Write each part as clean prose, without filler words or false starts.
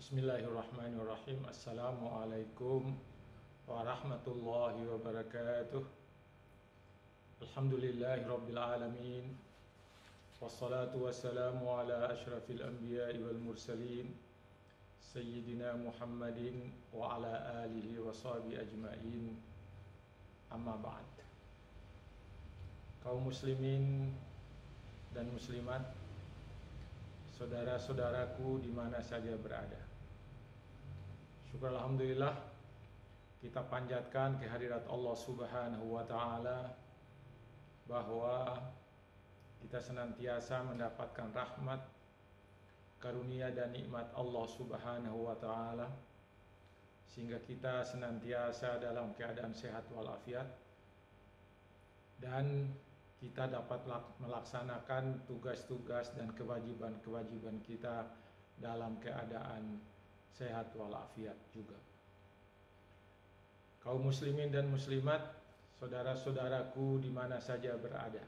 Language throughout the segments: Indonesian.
Bismillahirrahmanirrahim. Assalamualaikum warahmatullahi wabarakatuh. Alhamdulillahirabbil alamin. Wassalatu wassalamu ala asyrafil anbiya'i wal mursalin Sayyidina Muhammadin wa ala alihi wa sahbihi ajma'in. Amma ba'd. Kaum muslimin dan muslimat, saudara-saudaraku di mana saja berada, syukur alhamdulillah kita panjatkan kehadirat Allah Subhanahu wa taala bahwa kita senantiasa mendapatkan rahmat, karunia dan nikmat Allah Subhanahu wa taala, sehingga kita senantiasa dalam keadaan sehat walafiat dan kita dapat melaksanakan tugas-tugas dan kewajiban-kewajiban kita dalam keadaan sehat walafiat juga. Kaum muslimin dan muslimat, saudara-saudaraku di mana saja berada,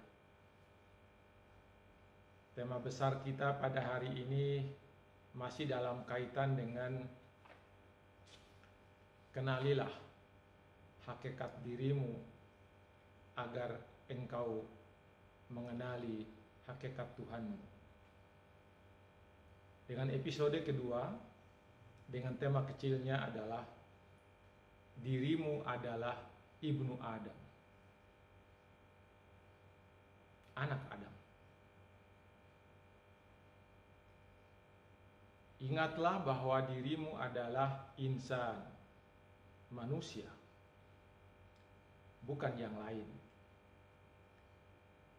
tema besar kita pada hari ini masih dalam kaitan dengan kenalilah hakikat dirimu agar engkau mengenali hakikat Tuhanmu. Dengan episode kedua, dengan tema kecilnya adalah dirimu adalah ibnu Adam, anak Adam. Ingatlah bahwa dirimu adalah insan, manusia, bukan yang lain.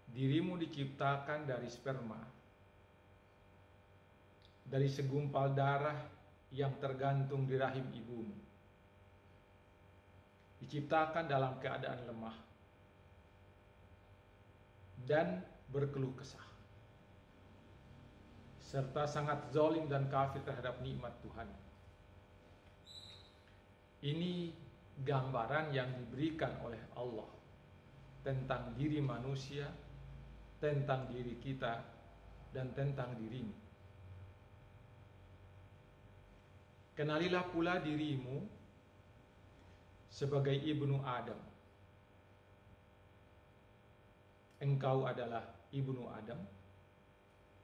Dirimu diciptakan dari sperma, dari segumpal darah yang tergantung di rahim ibumu. Diciptakan dalam keadaan lemah dan berkeluh kesah, serta sangat zalim dan kafir terhadap nikmat Tuhan. Ini gambaran yang diberikan oleh Allah tentang diri manusia, tentang diri kita, dan tentang dirimu. Kenalilah pula dirimu sebagai ibnu Adam. Engkau adalah ibnu Adam,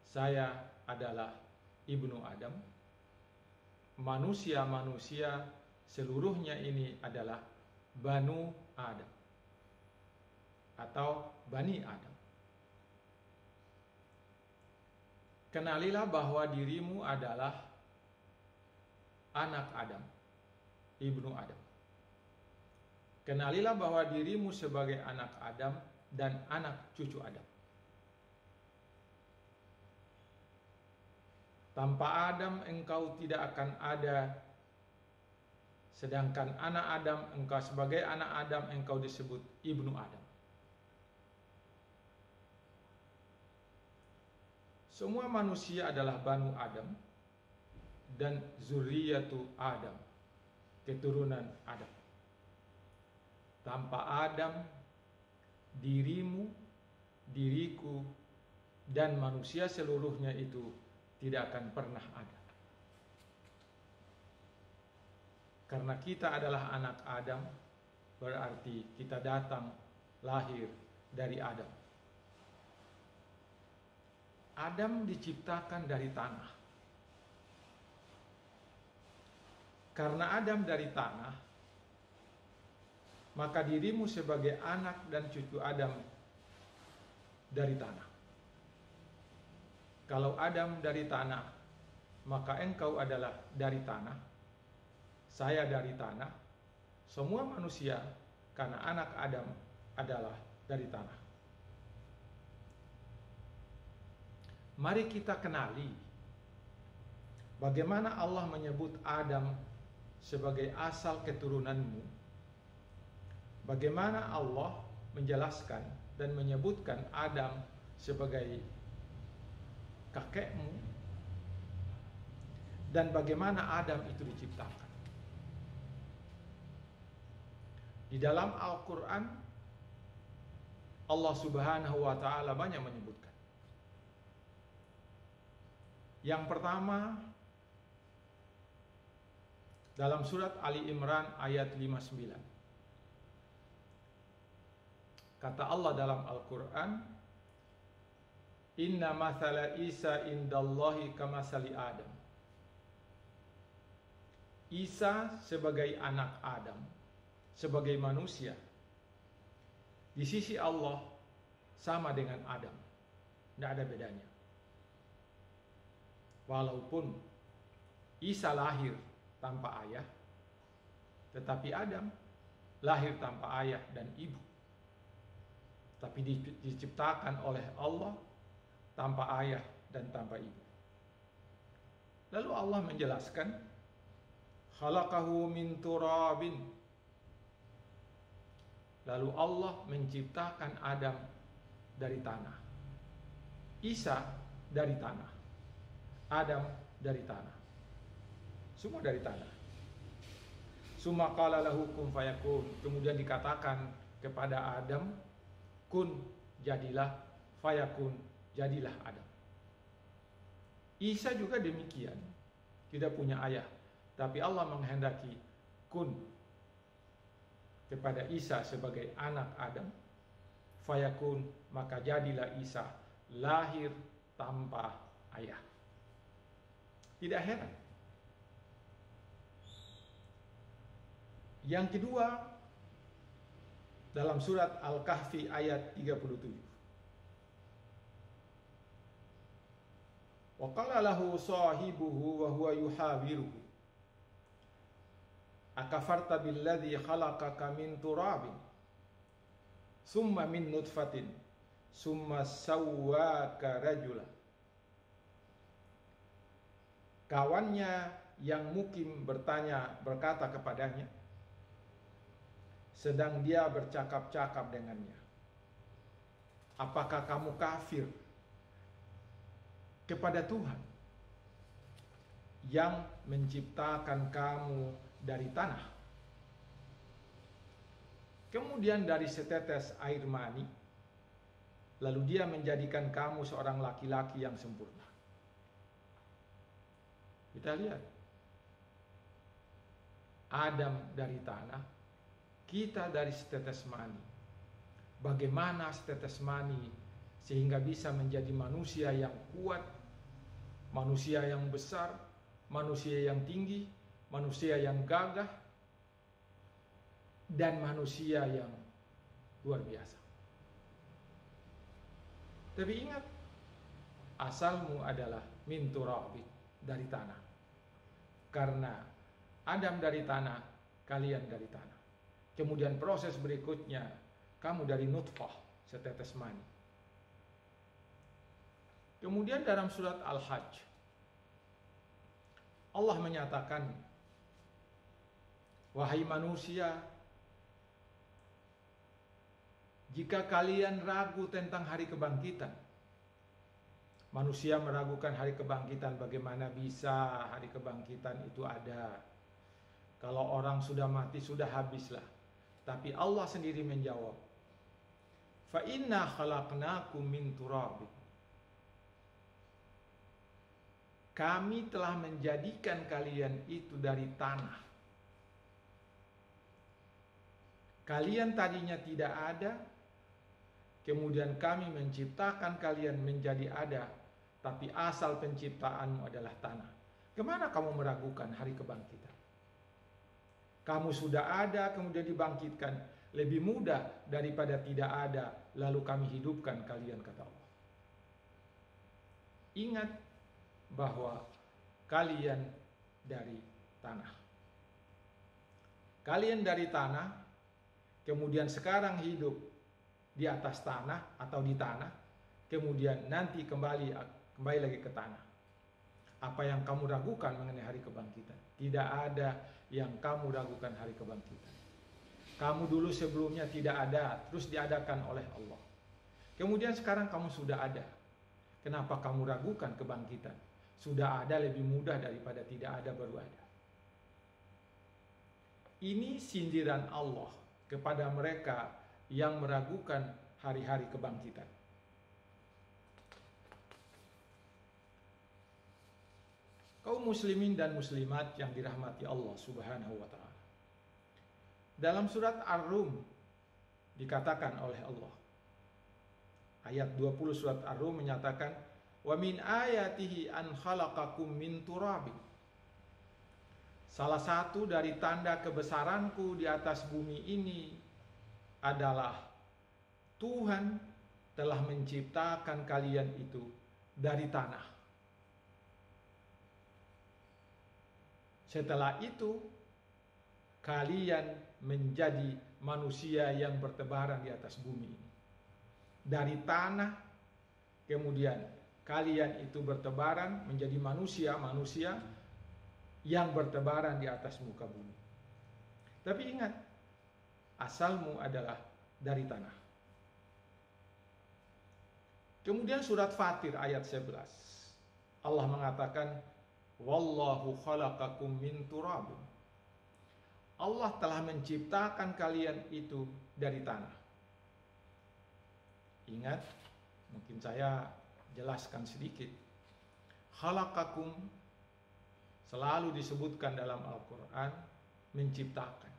saya adalah ibnu Adam. Manusia-manusia seluruhnya ini adalah Banu Adam atau Bani Adam. Kenalilah bahwa dirimu adalah anak Adam, ibnu Adam. Kenalilah bahwa dirimu sebagai anak Adam dan anak cucu Adam. Tanpa Adam engkau tidak akan ada, sedangkan anak Adam, engkau sebagai anak Adam engkau disebut ibnu Adam. Semua manusia adalah Banu Adam dan zuriyatu Adam, keturunan Adam. Tanpa Adam, dirimu, diriku, dan manusia seluruhnya itu tidak akan pernah ada. Karena kita adalah anak Adam, berarti kita datang lahir dari Adam. Adam diciptakan dari tanah. Karena Adam dari tanah, maka dirimu sebagai anak dan cucu Adam dari tanah. Kalau Adam dari tanah, maka engkau adalah dari tanah, saya dari tanah, semua manusia karena anak Adam adalah dari tanah. Mari kita kenali bagaimana Allah menyebut Adam sebagai asal keturunanmu. Bagaimana Allah menjelaskan dan menyebutkan Adam sebagai kakekmu, dan bagaimana Adam itu diciptakan. Di dalam Al-Quran, Allah Subhanahu wa ta'ala banyak menyebutkan. Yang pertama, dalam surat Ali Imran ayat 59. Kata Allah dalam Al-Quran, Inna mathala Isa indallahi kamasali Adam. Isa sebagai anak Adam, sebagai manusia, di sisi Allah sama dengan Adam. Tidak ada bedanya. Walaupun Isa lahir tanpa ayah, tetapi Adam lahir tanpa ayah dan ibu. Tapi diciptakan oleh Allah tanpa ayah dan tanpa ibu. Lalu Allah menjelaskan, khalaqahu min turabin. Lalu Allah menciptakan Adam dari tanah. Isa dari tanah. Adam dari tanah. Semua dari tanah. Summa qala lahu kun fayakun. Kemudian dikatakan kepada Adam, kun, jadilah, fayakun, jadilah Adam. Isa juga demikian, tidak punya ayah, tapi Allah menghendaki kun kepada Isa sebagai anak Adam, fayakun, maka jadilah Isa lahir tanpa ayah. Tidak heran. Yang kedua, dalam surat Al-Kahfi ayat 37. Wa qala lahu sahibuhu wa huwa yuhawiruhu, akafarta billadhi khalaqaka min turabin summa min nutfatin summa sawwaka rajula. Kawannya yang mukim berkata kepadanya, sedang dia bercakap-cakap dengannya, apakah kamu kafir kepada Tuhan yang menciptakan kamu dari tanah, kemudian dari setetes air mani, lalu dia menjadikan kamu seorang laki-laki yang sempurna. Kita lihat, Adam dari tanah, kita dari setetes mani. Bagaimana setetes mani sehingga bisa menjadi manusia yang kuat, manusia yang besar, manusia yang tinggi, manusia yang gagah, dan manusia yang luar biasa. Tapi ingat, asalmu adalah min turabin, dari tanah. Karena Adam dari tanah, kalian dari tanah. Kemudian proses berikutnya, kamu dari nutfah, setetes mani. Kemudian dalam surat Al-Hajj, Allah menyatakan, wahai manusia, jika kalian ragu tentang hari kebangkitan, manusia meragukan hari kebangkitan, bagaimana bisa hari kebangkitan itu ada? Kalau orang sudah mati, sudah habislah. Tapi Allah sendiri menjawab, fa inna khalaqnakum min turabin. Kami telah menjadikan kalian itu dari tanah. Kalian tadinya tidak ada, kemudian kami menciptakan kalian menjadi ada, tapi asal penciptaanmu adalah tanah. Kemana kamu meragukan hari kebangkitan? Kamu sudah ada, kemudian dibangkitkan. Lebih mudah daripada tidak ada, lalu kami hidupkan kalian, kata Allah. Ingat bahwa kalian dari tanah. Kalian dari tanah, kemudian sekarang hidup di atas tanah atau di tanah, kemudian nanti kembali lagi ke tanah. Apa yang kamu ragukan mengenai hari kebangkitan? Tidak ada yang kamu ragukan hari kebangkitan. Kamu dulu sebelumnya tidak ada, terus diadakan oleh Allah. Kemudian sekarang kamu sudah ada. Kenapa kamu ragukan kebangkitan? Sudah ada lebih mudah daripada tidak ada baru ada. Ini sindiran Allah kepada mereka yang meragukan hari-hari kebangkitan. Kaum muslimin dan muslimat yang dirahmati Allah Subhanahu wa taala. Dalam surat Ar-Rum dikatakan oleh Allah, ayat 20 surat Ar-Rum menyatakan, "Wa min ayatihi an khalaqakum min turabin." Salah satu dari tanda kebesaranku di atas bumi ini adalah Tuhan telah menciptakan kalian itu dari tanah. Setelah itu, kalian menjadi manusia yang bertebaran di atas bumi ini. Dari tanah, kemudian kalian itu bertebaran menjadi manusia-manusia yang bertebaran di atas muka bumi. Tapi ingat, asalmu adalah dari tanah. Kemudian surat Fatir ayat 11. Allah mengatakan, "Wallahu khalaqakum min turabin." Allah telah menciptakan kalian itu dari tanah. Ingat, mungkin saya jelaskan sedikit. Khalaqakum selalu disebutkan dalam Al-Quran menciptakan.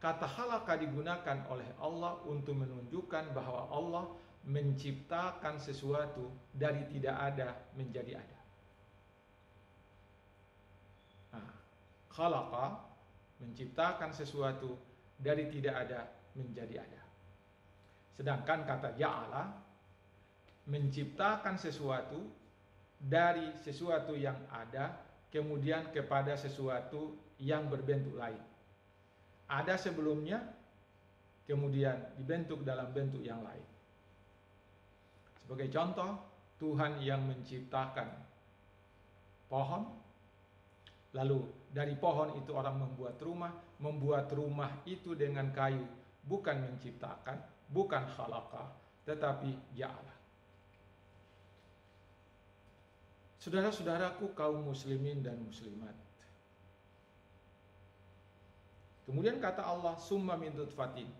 Kata khalaqa digunakan oleh Allah untuk menunjukkan bahwa Allah menciptakan sesuatu dari tidak ada menjadi ada. Nah, khalaqa menciptakan sesuatu dari tidak ada menjadi ada. Sedangkan kata ja'ala menciptakan sesuatu dari sesuatu yang ada kemudian kepada sesuatu yang berbentuk lain. Ada sebelumnya kemudian dibentuk dalam bentuk yang lain. Sebagai contoh, Tuhan yang menciptakan pohon, lalu dari pohon itu orang membuat rumah itu dengan kayu, bukan menciptakan, bukan khalaqa, tetapi ja'ala. Saudara-saudaraku kaum muslimin dan muslimat. Kemudian kata Allah, "Summa min nutfatin."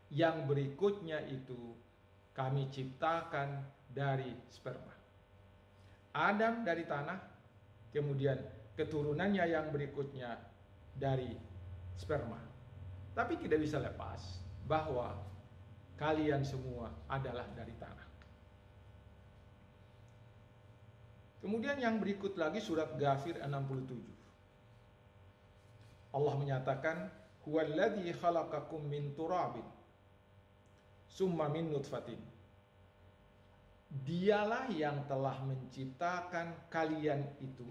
Yang berikutnya itu kami ciptakan dari sperma. Adam dari tanah, kemudian keturunannya yang berikutnya dari sperma. Tapi tidak bisa lepas bahwa kalian semua adalah dari tanah. Kemudian yang berikut lagi surat Ghafir 67. Allah menyatakan, "Huwallazi khalaqakum min turabin summa min nutfatin." Dialah yang telah menciptakan kalian itu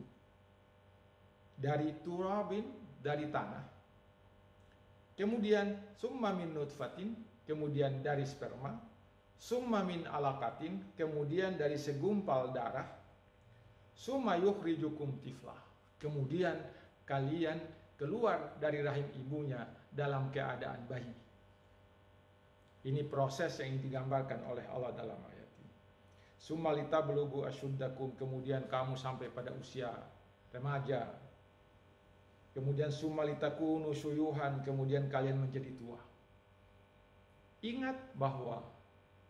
dari turabin, dari tanah. Kemudian summa min nutfatin, kemudian dari sperma. Summa min alaqatin, kemudian dari segumpal darah. Summa yukhrijukum tiflah, kemudian kalian keluar dari rahim ibunya dalam keadaan bayi. Ini proses yang digambarkan oleh Allah dalam ayat ini. Summa litablugu asyuddakum, kemudian kamu sampai pada usia remaja. Kemudian summa litakunu syuyuhan, kemudian kalian menjadi tua. Ingat bahwa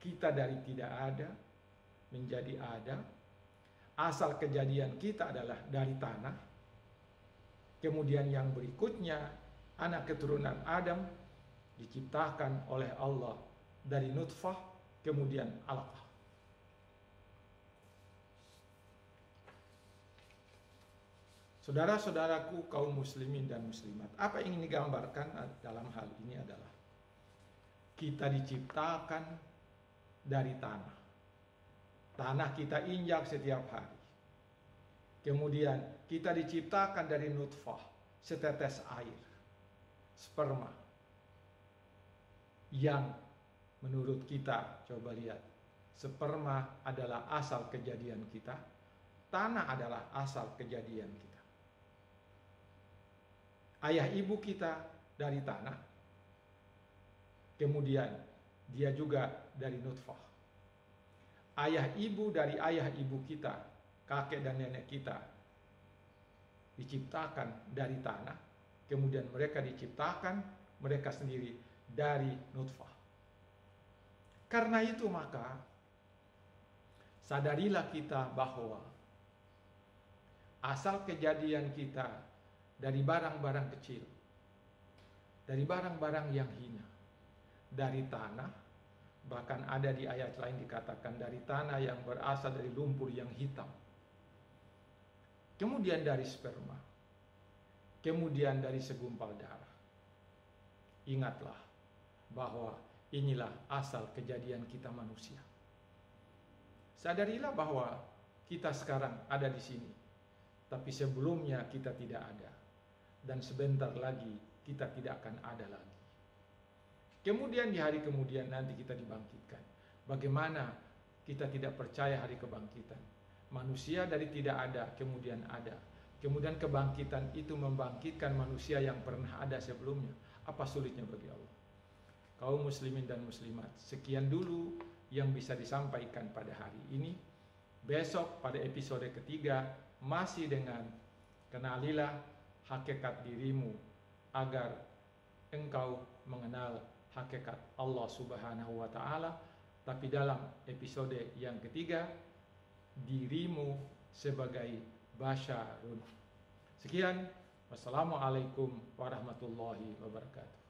kita dari tidak ada menjadi ada. Asal kejadian kita adalah dari tanah. Kemudian yang berikutnya, anak keturunan Adam diciptakan oleh Allah dari nutfah, kemudian alaqah. Saudara-saudaraku kaum muslimin dan muslimat, apa yang ingin digambarkan dalam hal ini adalah kita diciptakan dari tanah. Tanah kita injak setiap hari. Kemudian kita diciptakan dari nutfah, setetes air, sperma. Yang menurut kita, coba lihat, sperma adalah asal kejadian kita, tanah adalah asal kejadian kita. Ayah ibu kita dari tanah, kemudian dia juga dari nutfah. Ayah ibu dari ayah ibu kita, kakek dan nenek kita, diciptakan dari tanah, kemudian mereka diciptakan mereka sendiri dari nutfah. Karena itu maka sadarilah kita bahwa asal kejadian kita dari barang-barang kecil, dari barang-barang yang hina, dari tanah, bahkan ada di ayat lain dikatakan dari tanah yang berasal dari lumpur yang hitam, kemudian dari sperma, kemudian dari segumpal darah. Ingatlah bahwa inilah asal kejadian kita manusia. Sadarilah bahwa kita sekarang ada di sini, tapi sebelumnya kita tidak ada, dan sebentar lagi kita tidak akan ada lagi. Kemudian di hari kemudian nanti kita dibangkitkan. Bagaimana kita tidak percaya hari kebangkitan? Manusia dari tidak ada kemudian ada. Kemudian kebangkitan itu membangkitkan manusia yang pernah ada sebelumnya. Apa sulitnya bagi Allah? Kaum muslimin dan muslimat, sekian dulu yang bisa disampaikan pada hari ini. Besok pada episode ketiga masih dengan kenalilah hakikat dirimu agar engkau mengenal hakikat Allah Subhanahu wa Ta'ala. Tapi dalam episode yang ketiga, dirimu sebagai basyarun. Sekian, wassalamualaikum warahmatullahi wabarakatuh.